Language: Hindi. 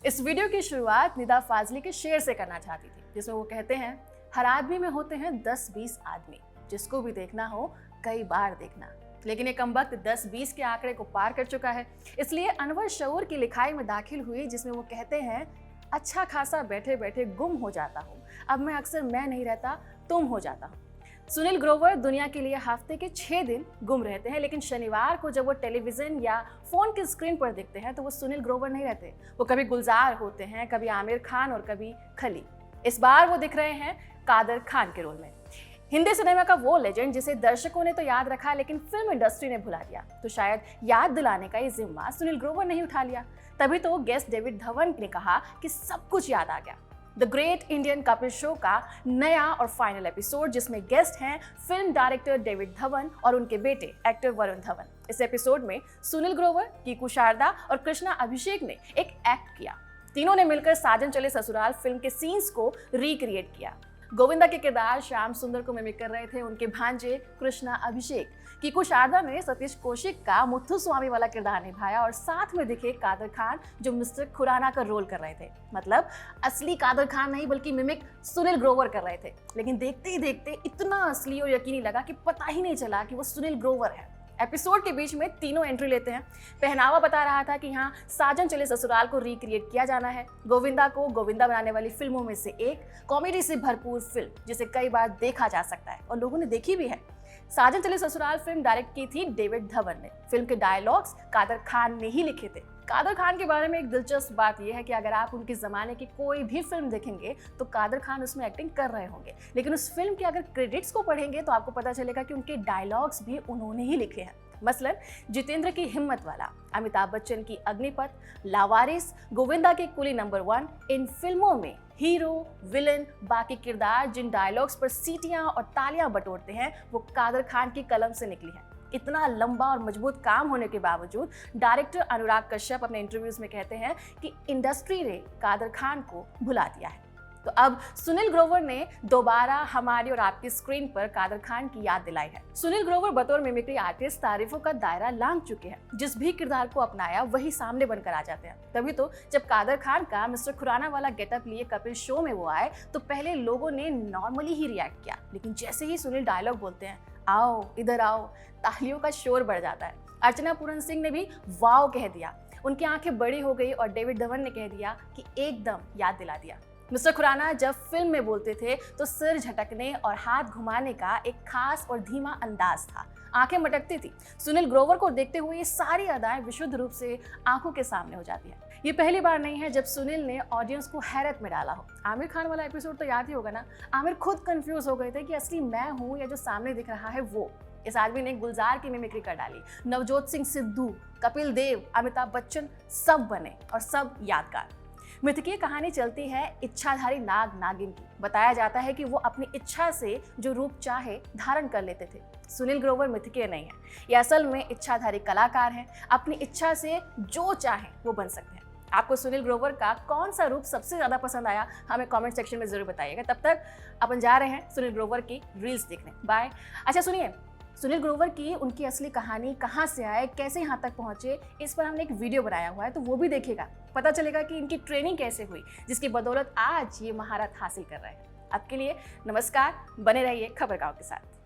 इस वीडियो की शुरुआत निदा फाजली के शेर से करना चाहती थी, जिसमें वो कहते हैं, हर आदमी में होते हैं 10-20 आदमी, जिसको भी देखना हो कई बार देखना। लेकिन ये कमबख्त 10-20 के आंकड़े को पार कर चुका है। इसलिए अनवर शऊर की लिखाई में दाखिल हुई, जिसमें वो कहते हैं, अच्छा खासा बैठे बैठे गुम हो जाता हूँ, अब मैं अक्सर मैं नहीं रहता तुम हो जाता हूँ। सुनील ग्रोवर दुनिया के लिए हफ्ते के 6 दिन गुम रहते हैं, लेकिन शनिवार को जब वो टेलीविजन या फोन की स्क्रीन पर दिखते हैं तो वो सुनील ग्रोवर नहीं रहते। वो कभी गुलजार होते हैं, कभी आमिर खान और कभी खली। इस बार वो दिख रहे हैं कादर खान के रोल में। हिंदी सिनेमा का वो लेजेंड जिसे दर्शकों ने तो याद रखा, लेकिन फिल्म इंडस्ट्री ने भुला दिया। तो शायद याद दिलाने का ये जिम्मा सुनील ग्रोवर ने ही उठा लिया। तभी तो गेस्ट डेविड धवन ने कहा कि सब कुछ याद आ गया। The great Indian Kapil show का नया और फाइनल एपिसोड, जिसमें गेस्ट हैं फिल्म डायरेक्टर डेविड धवन और उनके बेटे एक्टर वरुण धवन। इस एपिसोड में सुनील ग्रोवर, कीकू शारदा और कृष्णा अभिषेक ने एक एक्ट किया। तीनों ने मिलकर साजन चले ससुराल फिल्म के सीन्स को रिक्रिएट किया। गोविंदा के किरदार श्याम सुंदर को मिमिक कर रहे थे उनके भांजे कृष्णा अभिषेक। कीकू शारदा ने सतीश कौशिक का मुथुस्वामी वाला किरदार निभाया और साथ में दिखे कादर खान, जो मिस्टर खुराना का रोल कर रहे थे। मतलब असली कादर खान नहीं बल्कि मिमिक सुनील ग्रोवर कर रहे थे। लेकिन देखते ही देखते इतना असली और यकीनी लगा कि पता ही नहीं चला कि वो सुनील ग्रोवर है। एपिसोड के बीच में तीनों एंट्री लेते हैं। पहनावा बता रहा था कि यहाँ साजन चले ससुराल को रिक्रिएट किया जाना है। गोविंदा को गोविंदा बनाने वाली फिल्मों में से एक, कॉमेडी से भरपूर फिल्म जिसे कई बार देखा जा सकता है और लोगों ने देखी भी है। साजन चले ससुराल फिल्म डायरेक्ट की थी डेविड धवन ने। फिल्म के डायलॉग्स कादर खान ने ही लिखे थे। कादर खान के बारे में एक दिलचस्प बात यह है कि अगर आप उनके ज़माने की कोई भी फिल्म देखेंगे तो कादर खान उसमें एक्टिंग कर रहे होंगे, लेकिन उस फिल्म के अगर क्रेडिट्स को पढ़ेंगे तो आपको पता चलेगा कि उनके डायलॉग्स भी उन्होंने ही लिखे हैं। मसलन जितेंद्र की हिम्मत वाला, अमिताभ बच्चन की अग्निपथ, लावारिस, गोविंदा के कुली नंबर 1। इन फिल्मों में हीरो, विलन, बाकी किरदार जिन डायलॉग्स पर सीटियां और तालियां बटोरते हैं वो कादर खान की कलम से निकली है। इतना लंबा और मजबूत काम होने के बावजूद डायरेक्टर अनुराग कश्यप अपने इंटरव्यूज में कहते हैं कि इंडस्ट्री ने कादर खान को भुला दिया है। तो अब सुनील ग्रोवर ने दोबारा हमारी और आपकी स्क्रीन पर कादर खान की याद दिलाई है। सुनील ग्रोवर बतौर मिमिक्री आर्टिस्ट तारीफों का दायरा लांघ चुके हैं। जिस भी किरदार को अपनाया वही सामने बनकर आ जाते हैं। तभी तो जब कादर खान का मिस्टर खुराना वाला गेटअप लिए कपिल शो में वो आए तो पहले लोगों ने नॉर्मली ही रिएक्ट किया, लेकिन जैसे ही सुनील डायलॉग बोलते हैं, आओ इधर आओ, तालियों का शोर बढ़ जाता है। अर्चना पूरन सिंह ने भी वाओ कह दिया, उनकी आंखें बड़ी हो गई और डेविड धवन ने कह दिया कि एकदम याद दिला दिया। मिस्टर खुराना जब फिल्म में बोलते थे तो सिर झटकने और हाथ घुमाने का एक खास और धीमा अंदाज था, आंखें मटकती थी। सुनील ग्रोवर को देखते हुए ये सारी अदाएं विशुद्ध रूप से आंखों के सामने हो जाती है। ये पहली बार नहीं है जब सुनील ने ऑडियंस को हैरत में डाला हो। आमिर खान वाला एपिसोड तो याद ही होगा ना। आमिर खुद कंफ्यूज हो गए थे कि असली मैं हूँ या जो सामने दिख रहा है वो। इस आदमी ने गुलजार की मिमिक्री कर डाली। नवजोत सिंह सिद्धू, कपिल देव, अमिताभ बच्चन सब बने और सब यादगार। मिथकीय कहानी चलती है इच्छाधारी नाग नागिन की। बताया जाता है कि वो अपनी इच्छा से जो रूप चाहे धारण कर लेते थे। सुनील ग्रोवर मिथकीय नहीं है, ये असल में इच्छाधारी कलाकार हैं। अपनी इच्छा से जो चाहे वो बन सकते हैं। आपको सुनील ग्रोवर का कौन सा रूप सबसे ज्यादा पसंद आया हमें कमेंट सेक्शन में जरूर बताइएगा। तब तक अपन जा रहे हैं सुनील ग्रोवर की रील्स देखने। बाय। अच्छा सुनिए, सुनील ग्रोवर की उनकी असली कहानी कहाँ से आए, कैसे यहाँ तक पहुँचे, इस पर हमने एक वीडियो बनाया हुआ है, तो वो भी देखिएगा। पता चलेगा कि इनकी ट्रेनिंग कैसे हुई, जिसकी बदौलत आज ये महारत हासिल कर रहे हैं। अब के लिए नमस्कार, बने रहिए खबरगांव के साथ।